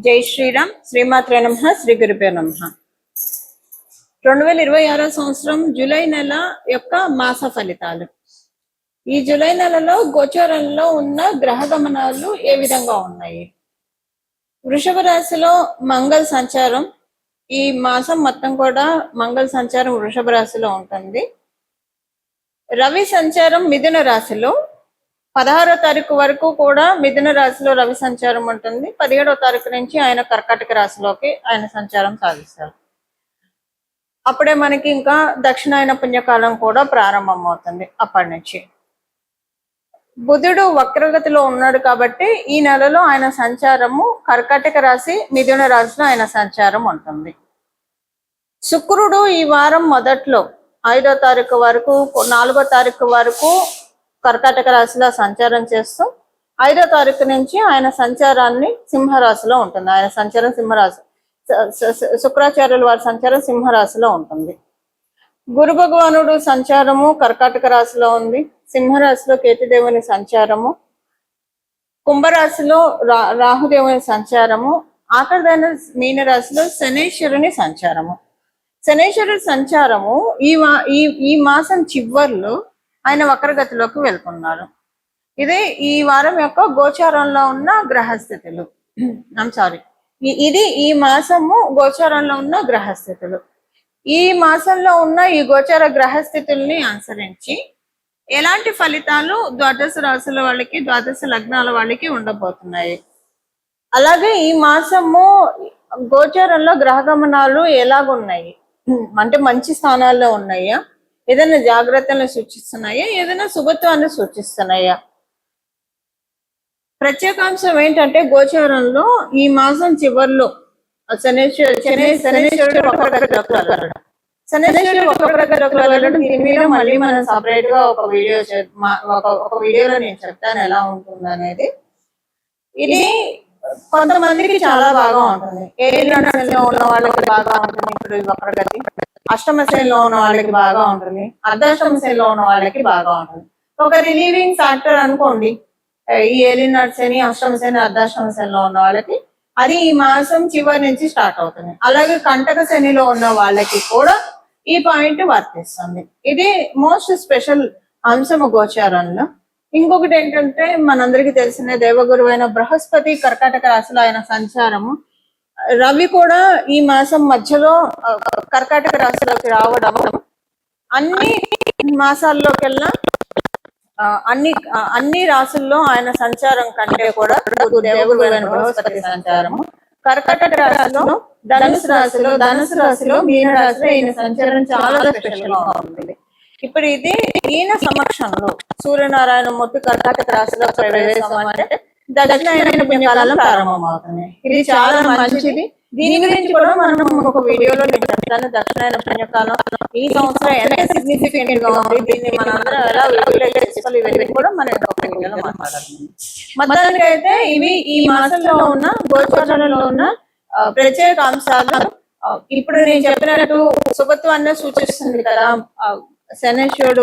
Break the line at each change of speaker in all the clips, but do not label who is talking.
జై శ్రీరామ్. శ్రీమాత్రే నమః. శ్రీ గురుభ్యో నమః. 2026 సంవత్సరం జూలై నెల యొక్క మాస ఫలితాలు. ఈ జూలై నెలలో గోచారంలో ఉన్న గ్రహ గమనాలు ఏ విధంగా ఉన్నాయి? వృషభ రాశిలో మంగళ సంచారం ఈ మాసం మొత్తం కూడా మంగళ సంచారం వృషభ రాశిలో ఉంటుంది. రవి సంచారం మిథున రాశిలో 16వ తారీఖు వరకు కూడా మిథున రాశిలో రవి సంచారం ఉంటుంది. 17వ తారీఖు నుంచి ఆయన కర్కాటక రాశిలోకి ఆయన సంచారం సాగిస్తారు. అప్పుడే మనకి ఇంకా దక్షిణాయన పుణ్యకాలం కూడా ప్రారంభం అవుతుంది. అప్పటి నుంచి బుధుడు వక్రగతిలో ఉన్నాడు కాబట్టి ఈ నెలలో ఆయన సంచారము కర్కాటక రాశి మిథున రాశిలో ఆయన సంచారం ఉంటుంది. శుక్రుడు ఈ వారం మొదట్లో 5వ తారీఖు వరకు 4వ తారీఖు వరకు కర్కాటక రాశిలో సంచారం చేస్తూ 5వ తారీఖు నుంచి ఆయన సంచారాన్ని సింహరాశిలో ఉంటుంది. ఆయన సంచారం సింహరాశి, శుక్రాచార్యుల వారి సంచారం సింహరాశిలో ఉంటుంది. గురు భగవానుడు సంచారము కర్కాటక రాశిలో ఉంది. సింహరాశిలో కేతుదేవుని సంచారము, కుంభరాశిలో రాహుదేవుని సంచారము, ఆఖరిదైన మీనరాశిలో శనేశ్వరుని సంచారము. శనేశ్వరుడి సంచారము ఈ మాసం చివర్లో ఆయన వక్రగతిలోకి వెళ్తున్నారు. ఇదే ఈ వారం యొక్క గోచారంలో ఉన్న గ్రహస్థితులు. ఇది ఈ మాసము గోచారంలో ఉన్న గ్రహస్థితులు. ఈ మాసంలో ఉన్న ఈ గోచార గ్రహస్థితుల్ని అనుసరించి ఎలాంటి ఫలితాలు ద్వాదశ రాశుల వాళ్ళకి, ద్వాదశ లగ్నాల వాళ్ళకి ఉండబోతున్నాయి. అలాగే ఈ మాసము గోచారంలో గ్రహ గమనాలు ఎలాగున్నాయి అంటే మంచి స్థానాల్లో ఉన్నాయా, ఏదైనా జాగ్రత్తలను సూచిస్తున్నాయా, ఏదైనా శుభత్వాన్ని సూచిస్తున్నాయా? ప్రత్యేకాంశం ఏంటంటే గోచారంలో ఈ మాసం చివరిలో శనేశ్వరుడు వెళ్ళడం. దీని మీద మళ్ళీ మనం సపరేట్ గా ఒక వీడియోలో నేను చెప్తాను ఎలా ఉంటుంది అనేది. ఇది కొంతమందికి చాలా బాగా ఉంటుంది. ఏలినాడులో ఉన్న వాళ్ళకి బాగా ఉంటుంది. ఇప్పుడు వక్రగతి అష్టమ శ్రేణిలో ఉన్న వాళ్ళకి బాగా ఉంటుంది. అర్ధాష్టమ శ్రేణిలో ఉన్న వాళ్ళకి బాగా ఉంటుంది. ఒక రిలీవింగ్ ఫ్యాక్టర్ అనుకోండి ఈ ఏలినాడు శని, అష్టమ శని, అర్ధాష్టమ శనిలో ఉన్న వాళ్ళకి. అది ఈ మాసం చివరి నుంచి స్టార్ట్ అవుతుంది. అలాగే కంటక శనిలో ఉన్న వాళ్ళకి కూడా ఈ పాయింట్ వర్తిస్తుంది. ఇది మోస్ట్ స్పెషల్ అంశము గోచారంలో. ఇంకొకటి ఏంటంటే మనందరికి తెలిసిన దేవగురువు అయిన బృహస్పతి కర్కాటక రాశిలో ఆయన సంచారము, రవి కూడా ఈ మాసం మధ్యలో కర్కాటక రాశిలోకి రావడం, అన్ని మాసాల్లోకెల్లా అన్ని రాశుల్లో ఆయన సంచారం కంటే కూడా దేవగురువు అయిన బృహస్పతి సంచారము కర్కాటక రాశిలో, ధనుసు రాశిలో మీన రాశిలో ఈయన సంచారం చాలా స్పెషల్ గా ఉంటుంది. ఇప్పుడు ఇది ఈయన సమక్షంలో సూర్యనారాయణ మూర్తి కర్కాటక రాశిలో ప్రవేశం అంటే దక్షిణాయన పుణ్యకాలం ప్రారంభం అవుతుంది. ఇది చాలా మంచిది. దీని గురించి కూడా మనం ఒక వీడియోలో నేను చెప్తాను. దక్షిణాయన పుణ్యకాలం ఈ సంవత్సరం ఎంత సిగ్నిఫికెంట్ గా ఉంది, దీన్ని మనందరం ఎలా యూటిలైజ్ చేసుకోవాలి, ఇవన్నీ కూడా మనం ఒక వీడియోలో మాట్లాడుతున్నాం. మొత్తానికి అయితే ఇవి ఈ మాసంలో ఉన్న గోచారంలో ఉన్న ప్రత్యేక అంశాలు. ఇప్పుడు నేను చెప్పినట్టు శుభత్వాన్ని సూచిస్తుంది కదా. శనేశ్వరుడు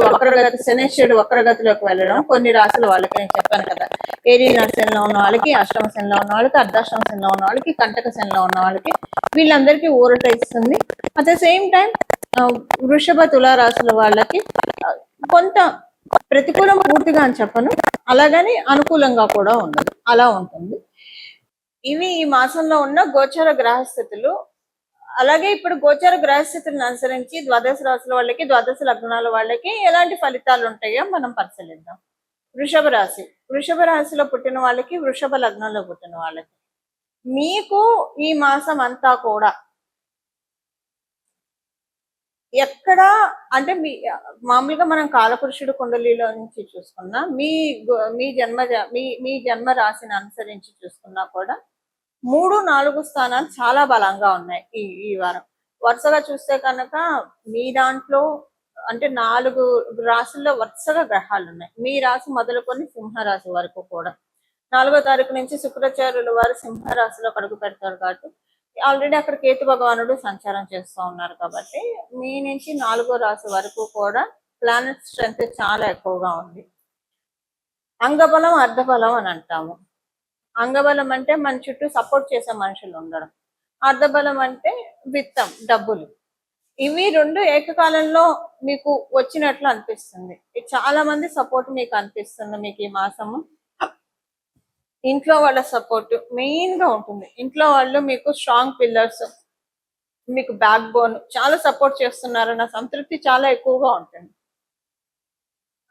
వక్రగతిలోకి వెళ్ళడం కొన్ని రాశుల వాళ్ళకి నేను చెప్పాను కదా. ఏలినాడు శనిలో ఉన్న వాళ్ళకి, అష్టమ శనిలో ఉన్న వాళ్ళకి, అర్ధాష్టమ శనిలో ఉన్న వాళ్ళకి, కంటక శనిలో ఉన్న వాళ్ళకి వీళ్ళందరికీ ఊరట ఇస్తుంది. అట్ ద సేమ్ టైం వృషభ తులా రాశుల వాళ్ళకి కొంత ప్రతికూలం పూర్తిగా అని చెప్పను, అలాగని అనుకూలంగా కూడా ఉండదు, అలా ఉంటుంది. ఇవి ఈ మాసంలో ఉన్న గోచర గ్రహస్థితులు. అలాగే ఇప్పుడు గోచార గ్రహస్థితులను అనుసరించి ద్వాదశ రాశుల వాళ్ళకి, ద్వాదశ లగ్నాల వాళ్ళకి ఎలాంటి ఫలితాలు ఉంటాయో మనం పరిశీలిద్దాం. వృషభ రాశిలో పుట్టిన వాళ్ళకి, వృషభ లగ్నంలో పుట్టిన వాళ్ళకి మీకు ఈ మాసం అంతా కూడా ఎక్కడ అంటే మామూలుగా మనం కాలపురుషుడు కుండలిలో నుంచి చూసుకున్నా, మీ జన్మ రాశిని అనుసరించి చూసుకున్నా కూడా 3, 4 స్థానాలు చాలా బలంగా ఉన్నాయి ఈ వారం. వరుసగా చూస్తే కనుక మీ దాంట్లో అంటే 4 రాశుల్లో వరుసగా గ్రహాలు ఉన్నాయి. మీ రాశి మొదలుకొని సింహరాశి వరకు కూడా 4వ తారీఖు నుంచి శుక్రాచార్యుల వారు సింహరాశిలో అడుగు పెడతారు కాబట్టి ఆల్రెడీ అక్కడ కేతు భగవానుడు సంచారం చేస్తూ ఉన్నారు కాబట్టి మీ నుంచి 4వ రాశి వరకు కూడా ప్లానెట్ స్ట్రెంత్ చాలా ఎక్కువగా ఉంది. అంగబలం, అర్ధబలం అని అంటాము. అంగబలం అంటే మన చుట్టూ సపోర్ట్ చేసే మనుషులు ఉండడం. అర్ధబలం అంటే విత్తం, డబ్బులు. ఇవి 2 ఏకకాలంలో మీకు వచ్చినట్లు అనిపిస్తుంది. చాలా మంది సపోర్ట్ మీకు అనిపిస్తుంది మీకు ఈ మాసము. ఇంట్లో వాళ్ళ సపోర్ట్ మెయిన్ గా ఉంటుంది. ఇంట్లో వాళ్ళు మీకు స్ట్రాంగ్ పిల్లర్స్, మీకు బ్యాక్ బోన్, చాలా సపోర్ట్ చేస్తున్నారన్న సంతృప్తి చాలా ఎక్కువగా ఉంటుంది.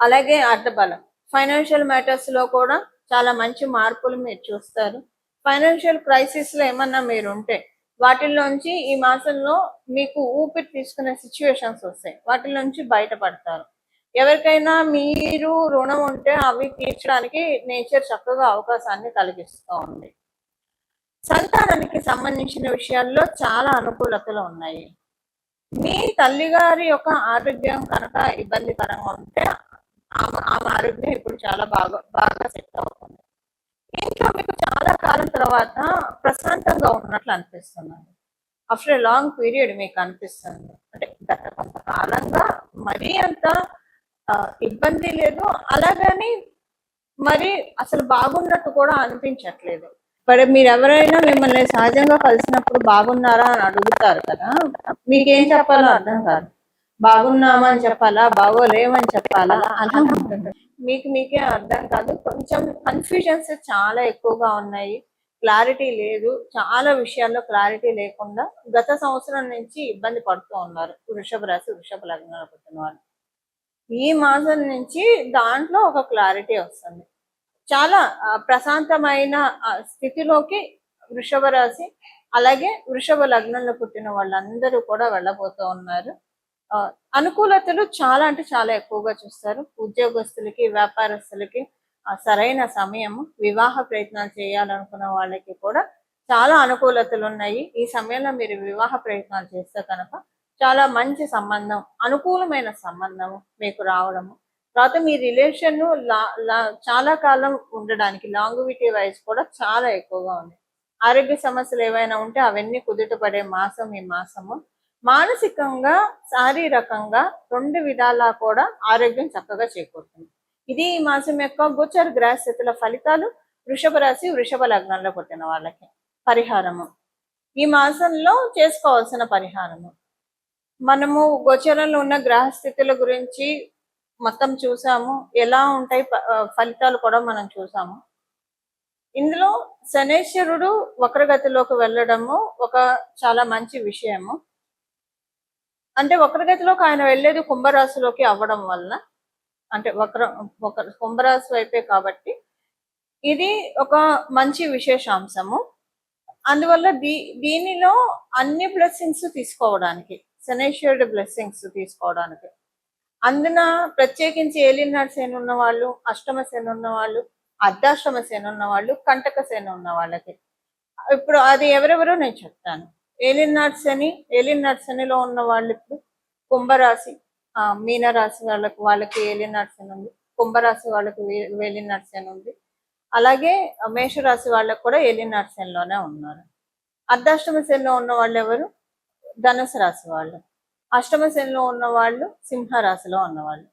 అలాగే అర్ధబలం, ఫైనాన్షియల్ మ్యాటర్స్ లో కూడా చాలా మంచి మార్పులు మీరు చూస్తారు. ఫైనాన్షియల్ క్రైసిస్ లో ఏమన్నా మీరు ఉంటే వాటిల్లోంచి ఈ మాసంలో మీకు ఊపిరి తీసుకునే సిచ్యువేషన్స్ వస్తాయి, వాటిలోంచి బయటపడతారు. ఎవరికైనా మీరు రుణం ఉంటే అవి తీర్చడానికి నేచర్ చక్కగా అవకాశాన్ని కలిగిస్తూ ఉంది. సంతానానికి సంబంధించిన విషయాల్లో చాలా అనుకూలతలు ఉన్నాయి. మీ తల్లిగారి యొక్క ఆరోగ్యం కనుక ఇబ్బందికరంగా ఉంటే ఆమె ఆరోగ్యం ఇప్పుడు చాలా బాగా సెట్ అవుతుంది. ఇంట్లో మీకు చాలా కాలం తర్వాత ప్రశాంతంగా ఉన్నట్లు అనిపిస్తున్నారు. ఆఫ్టర్ ఎ లాంగ్ పీరియడ్ మీకు అనిపిస్తుంది. అంటే గత కొంతకాలంగా మరీ అంత ఇబ్బంది లేదు, అలాగని మరి అసలు బాగున్నట్టు కూడా అనిపించట్లేదు. ఇప్పుడు మీరు ఎవరైనా మిమ్మల్ని సహజంగా కలిసినప్పుడు బాగున్నారా అని అడుగుతారు కదా, మీకేం చెప్పాలో అర్థం కాదు. బాగున్నామని చెప్పాలా, బాగోలేమని చెప్పాలా, అలా ఉంటుంది. మీకే అర్థం కాదు. కొంచెం కన్ఫ్యూజన్స్ చాలా ఎక్కువగా ఉన్నాయి, క్లారిటీ లేదు. చాలా విషయాల్లో క్లారిటీ లేకుండా గత సంవత్సరం నుంచి ఇబ్బంది పడుతూ ఉన్నారు వృషభ రాశి, వృషభ లగ్నాలు పుట్టిన వాళ్ళు. ఈ మాసం నుంచి దాంట్లో ఒక క్లారిటీ వస్తుంది. చాలా ప్రశాంతమైన స్థితిలోకి వృషభ రాశి అలాగే వృషభ లగ్నంలో పుట్టిన వాళ్ళందరూ కూడా వెళ్ళబోతూ ఉన్నారు. అనుకూలతలు చాలా అంటే చాలా ఎక్కువగా చూస్తారు. ఉద్యోగస్తులకి, వ్యాపారస్తులకి సరైన సమయము. వివాహ ప్రయత్నాలు చేయాలనుకున్న వాళ్ళకి కూడా చాలా అనుకూలతలు ఉన్నాయి. ఈ సమయంలో మీరు వివాహ ప్రయత్నాలు చేస్తే కనుక చాలా మంచి సంబంధం, అనుకూలమైన సంబంధము మీకు రావడము. తర్వాత మీ రిలేషన్ చాలా కాలం ఉండడానికి లాంగివిటీ వైజ్ కూడా చాలా ఎక్కువగా ఉంది. ఆరోగ్య సమస్యలు ఏవైనా ఉంటే అవన్నీ కుదుటపడే మాసం ఈ మాసము. మానసికంగా, శారీరకంగా 2 విధాలా కూడా ఆరోగ్యం చక్కగా చేకూరుతుంది. ఇది ఈ మాసం యొక్క గోచర గ్రహ స్థితుల ఫలితాలు వృషభ రాశి, వృషభ లగ్నంలో పుట్టిన వాళ్ళకి. పరిహారము, ఈ మాసంలో చేసుకోవాల్సిన పరిహారము, మనము గోచరంలో ఉన్న గ్రహ స్థితుల గురించి మొత్తం చూసాము, ఎలా ఉంటాయి ఫలితాలు కూడా మనం చూసాము. ఇందులో శనేశ్వరుడు వక్రగతిలోకి వెళ్ళడము ఒక చాలా మంచి విషయము. అంటే వక్రగతిలోకి ఆయన వెళ్ళేది కుంభరాశిలోకి అవ్వడం వలన, అంటే కుంభరాశి వైపే కాబట్టి ఇది ఒక మంచి విశేషాంశము. అందువల్ల దీనిలో అన్ని బ్లెస్సింగ్స్ తీసుకోవడానికి, శనేశ్వరుడు బ్లెస్సింగ్స్ తీసుకోవడానికి, అందున ప్రత్యేకించి ఏలినాడు శని ఉన్న వాళ్ళు, అష్టమ శని ఉన్న వాళ్ళు, అర్ధాష్టమ శని ఉన్న వాళ్ళు, కంటక శని ఉన్న వాళ్ళకి ఇప్పుడు అది ఎవరెవరో నేను చెప్తాను. ఏలినాడు శనిలో ఉన్న వాళ్ళు ఇప్పుడు కుంభరాశి, మీనరాశి వాళ్ళకి ఏలినాడు శని ఉంది, కుంభరాశి వాళ్ళకి ఏలినాడు శని ఉంది, అలాగే మేషరాశి వాళ్ళకి కూడా ఏలినాడు శనిలోనే ఉన్నారు. అర్ధాష్టమ శనిలో ఉన్న వాళ్ళు ఎవరు? ధనుసు రాశి వాళ్ళు. అష్టమ శనిలో ఉన్న వాళ్ళు సింహరాశిలో ఉన్నవాళ్ళు.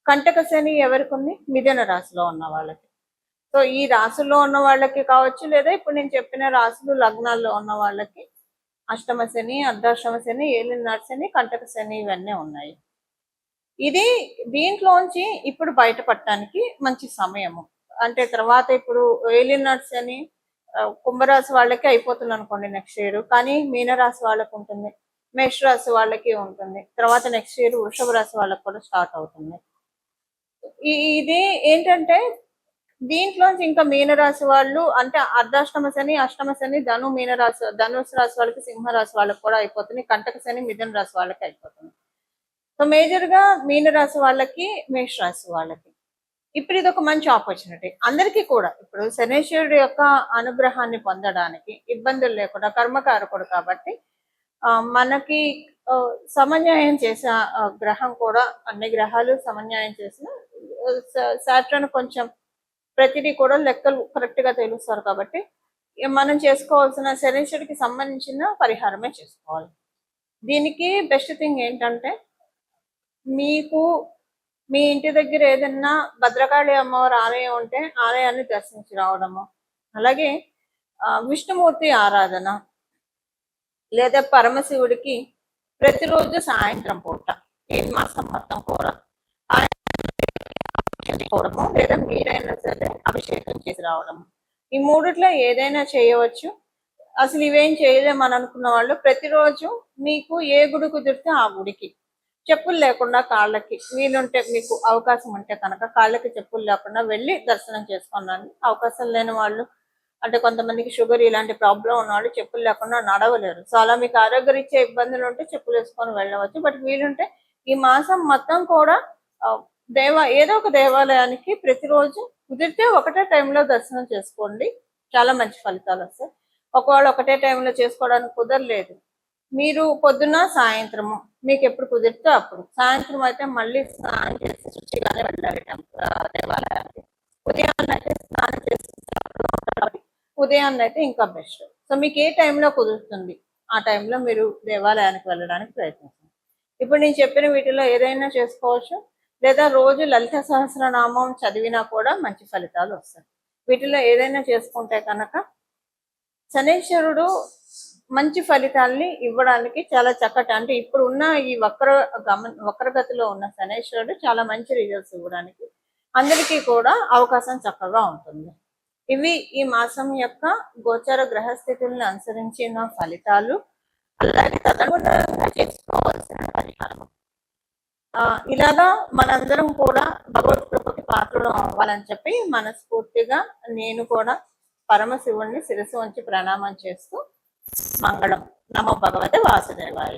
కంటక శని ఎవరికి ఉంది? మిథున రాశిలో ఉన్న వాళ్ళకి. సో ఈ రాశుల్లో ఉన్న వాళ్ళకి కావచ్చు, లేదా ఇప్పుడు నేను చెప్పిన రాశులు లగ్నాల్లో ఉన్న వాళ్ళకి అష్టమ శని, అర్ధాష్టమ శని, ఏలినాడు శని, కంటక శని ఇవన్నీ ఉన్నాయి. ఇది దీంట్లోంచి ఇప్పుడు బయటపడటానికి మంచి సమయము. అంటే తర్వాత ఇప్పుడు ఏలినాడు శని కుంభరాశి వాళ్ళకి అయిపోతుంది అనుకోండి నెక్స్ట్ ఇయర్, కానీ మీనరాశి వాళ్ళకి ఉంటుంది, మేషరాశి వాళ్ళకి ఉంటుంది, తర్వాత నెక్స్ట్ ఇయర్ వృషభ రాశి వాళ్ళకి కూడా స్టార్ట్ అవుతుంది. ఇది ఏంటంటే దీంట్లోంచి ఇంకా మీనరాశి వాళ్ళు, అంటే అర్ధాష్టమ శని, అష్టమ శని ధనుసు రాశి వాళ్ళకి, సింహరాశి వాళ్ళకి కూడా అయిపోతుంది, కంటక శని మిథున రాశి వాళ్ళకి అయిపోతుంది. సో మేజర్ గా మీనరాశి వాళ్ళకి, మేషరాశి వాళ్ళకి ఇప్పుడు ఇది ఒక మంచి ఆపర్చునిటీ అందరికీ కూడా. ఇప్పుడు శనేశ్వరుడు యొక్క అనుగ్రహాన్ని పొందడానికి ఇబ్బందులు లేకుండా, కర్మకారకుడు కాబట్టి మనకి సమన్యాయం చేసే గ్రహం కూడా, అన్ని గ్రహాలు సమన్యాయం చేసిన సాటర్న్ కొంచెం ప్రతిదీ కూడా లెక్కలు కరెక్ట్ గా తెలుస్తారు కాబట్టి మనం చేసుకోవాల్సిన శనేశ్వరుడికి సంబంధించిన పరిహారమే చేసుకోవాలి. దీనికి బెస్ట్ థింగ్ ఏంటంటే, మీకు మీ ఇంటి దగ్గర ఏదన్నా భద్రకాళి అమ్మవారి ఆలయం ఉంటే ఆలయాన్ని దర్శించి రావడము, అలాగే విష్ణుమూర్తి ఆరాధన లేదా పరమశివుడికి ప్రతిరోజు సాయంత్రం పూట ఈ మాసం మొత్తం కూడా చేసుకోవడము లేదా మీరైనా సరే అభిషేకం చేసి రావడము, ఈ మూడిట్లో ఏదైనా చేయవచ్చు. అసలు ఇవేం చేయలేమని అనుకున్న వాళ్ళు ప్రతిరోజు మీకు ఏ గుడి కుదిరితే ఆ గుడికి చెప్పులు లేకుండా కాళ్ళకి వీలుంటే, మీకు అవకాశం ఉంటే కనుక కాళ్ళకి చెప్పులు లేకుండా వెళ్ళి దర్శనం చేసుకున్నాను. అవకాశం లేని వాళ్ళు, అంటే కొంతమందికి షుగర్ ఇలాంటి ప్రాబ్లం ఉన్న వాళ్ళు చెప్పులు లేకుండా నడవలేరు. సో అలా మీకు ఆరోగ్యరీత్యా ఇబ్బందులు ఉంటే చెప్పులు వేసుకొని వెళ్ళవచ్చు. బట్ వీలుంటే ఈ మాసం మొత్తం కూడా ఏదో ఒక దేవాలయానికి ప్రతిరోజు కుదిరితే ఒకటే టైంలో దర్శనం చేసుకోండి, చాలా మంచి ఫలితాలు వస్తాయి. ఒకవేళ ఒకటే టైంలో చేసుకోవడానికి కుదరలేదు, మీరు పొద్దున్న సాయంత్రము మీకు ఎప్పుడు కుదిరితే అప్పుడు, సాయంత్రం అయితే మళ్ళీ స్నానం చేసి శుచిగానే వెళ్ళాలి దేవాలయానికి. ఉదయాన్నే అయితే స్నానం చేసి ఉదయాన్నే అయితే ఇంకా బెస్ట్. సో మీకు ఏ టైంలో కుదురుతుంది ఆ టైంలో మీరు దేవాలయానికి వెళ్ళడానికి ప్రయత్నించండి. ఇప్పుడు నేను చెప్పిన వీటిలో ఏదైనా చేసుకోవచ్చు, లేదా రోజు లలిత సహస్రనామం చదివినా కూడా మంచి ఫలితాలు వస్తాయి. వీటిలో ఏదైనా చేసుకుంటే కనుక శనీశ్వరుడు మంచి ఫలితాల్ని ఇవ్వడానికి చాలా చక్కటి, అంటే ఇప్పుడు ఉన్న ఈ వక్రగతిలో ఉన్న శనీశ్వరుడు చాలా మంచి రిజల్ట్స్ ఇవ్వడానికి అందరికీ కూడా అవకాశం చక్కగా ఉంటుంది. ఇవి ఈ మాసం యొక్క గోచర గ్రహస్థితులను అనుసరించిన ఫలితాలు, అలాగే తదనుగుణంగా చేసుకోవాల్సిన పరిహారం. ఇలాగా మనందరం కూడా భగవత్ కృపకి పాత్రలు అవ్వాలని చెప్పి మనస్ఫూర్తిగా నేను కూడా పరమశివుణ్ణి శిరస్సు ఉంచి ప్రణామం చేస్తూ మంగళం. నమో భగవతే వాసుదేవాయ.